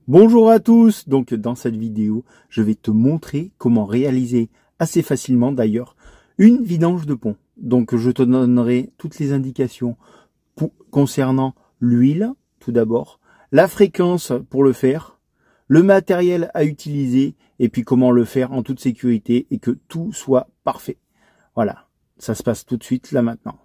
Bonjour à tous, donc dans cette vidéo, je vais te montrer comment réaliser assez facilement d'ailleurs une vidange de pont. Donc je te donnerai toutes les indications concernant l'huile, tout d'abord, la fréquence pour le faire, le matériel à utiliser et puis comment le faire en toute sécurité et que tout soit parfait. Voilà, ça se passe tout de suite là maintenant.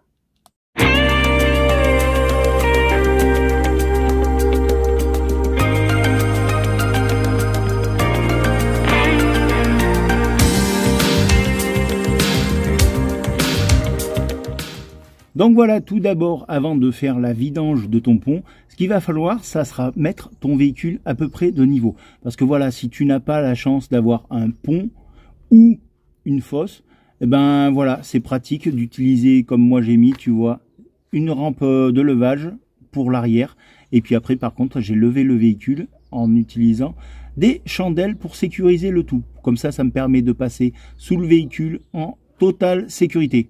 Donc voilà, tout d'abord, avant de faire la vidange de ton pont, ce qu'il va falloir, ça sera mettre ton véhicule à peu près de niveau. Parce que voilà, si tu n'as pas la chance d'avoir un pont ou une fosse, eh ben voilà, c'est pratique d'utiliser, comme moi j'ai mis, tu vois, une rampe de levage pour l'arrière. Et puis après, par contre, j'ai levé le véhicule en utilisant des chandelles pour sécuriser le tout. Comme ça me permet de passer sous le véhicule en totale sécurité.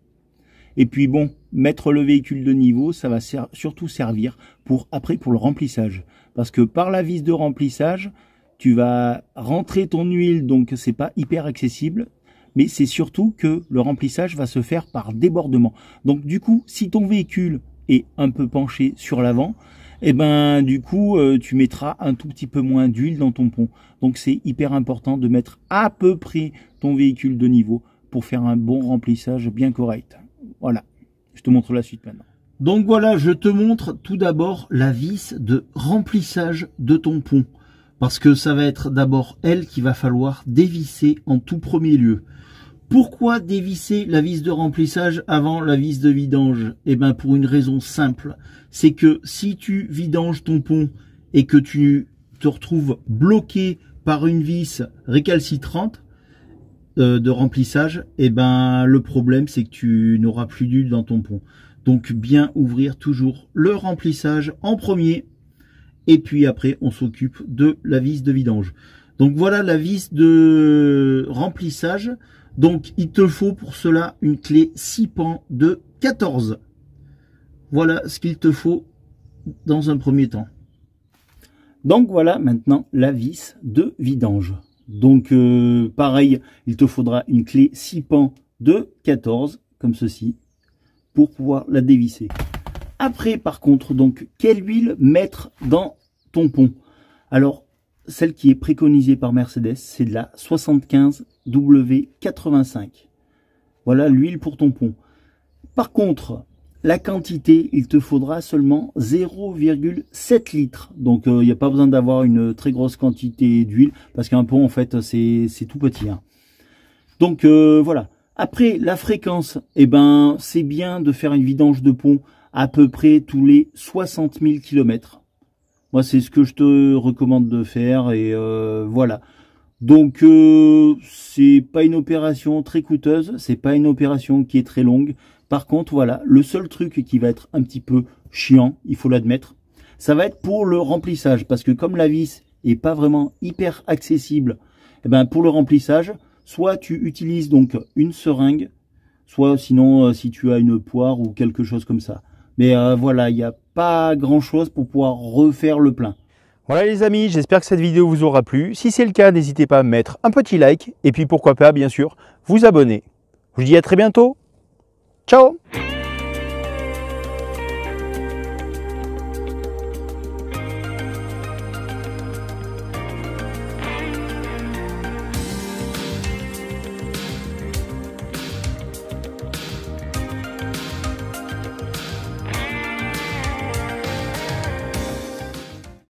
Et puis bon, mettre le véhicule de niveau, ça va surtout servir pour le remplissage. Parce que par la vis de remplissage, tu vas rentrer ton huile, donc c'est pas hyper accessible. Mais c'est surtout que le remplissage va se faire par débordement. Donc du coup, si ton véhicule est un peu penché sur l'avant, eh ben du coup, tu mettras un tout petit peu moins d'huile dans ton pont. Donc c'est hyper important de mettre à peu près ton véhicule de niveau pour faire un bon remplissage bien correct. Voilà, je te montre la suite maintenant. Donc voilà, je te montre tout d'abord la vis de remplissage de ton pont. Parce que ça va être d'abord elle qu'il va falloir dévisser en tout premier lieu. Pourquoi dévisser la vis de remplissage avant la vis de vidange? Eh bien pour une raison simple, c'est que si tu vidanges ton pont et que tu te retrouves bloqué par une vis récalcitrante, de remplissage, et ben le problème c'est que tu n'auras plus d'huile dans ton pont. Donc bien ouvrir toujours le remplissage en premier et puis après on s'occupe de la vis de vidange. Donc voilà la vis de remplissage. Donc il te faut pour cela une clé 6 pans de 14. Voilà ce qu'il te faut dans un premier temps. Donc voilà maintenant la vis de vidange. Donc pareil, il te faudra une clé 6 pans de 14, comme ceci, pour pouvoir la dévisser. Après par contre, donc quelle huile mettre dans ton pont? Alors, celle qui est préconisée par Mercedes, c'est de la 75W85. Voilà l'huile pour ton pont. Par contre, la quantité, il te faudra seulement 0,7 litres. Donc, il n'y a pas besoin d'avoir une très grosse quantité d'huile, parce qu'un pont, en fait, c'est tout petit. Hein. Donc, voilà. Après, la fréquence, eh ben, c'est bien de faire une vidange de pont à peu près tous les 60 000 km. Moi, c'est ce que je te recommande de faire, et voilà. Donc, c'est pas une opération très coûteuse, c'est pas une opération qui est très longue. Par contre, voilà, le seul truc qui va être un petit peu chiant, il faut l'admettre, ça va être pour le remplissage. Parce que comme la vis est pas vraiment hyper accessible, eh ben pour le remplissage, soit tu utilises donc une seringue, soit sinon si tu as une poire ou quelque chose comme ça. Mais voilà, il n'y a pas grand chose pour pouvoir refaire le plein. Voilà les amis, j'espère que cette vidéo vous aura plu. Si c'est le cas, n'hésitez pas à mettre un petit like et puis pourquoi pas, bien sûr, vous abonner. Je vous dis à très bientôt. Ciao!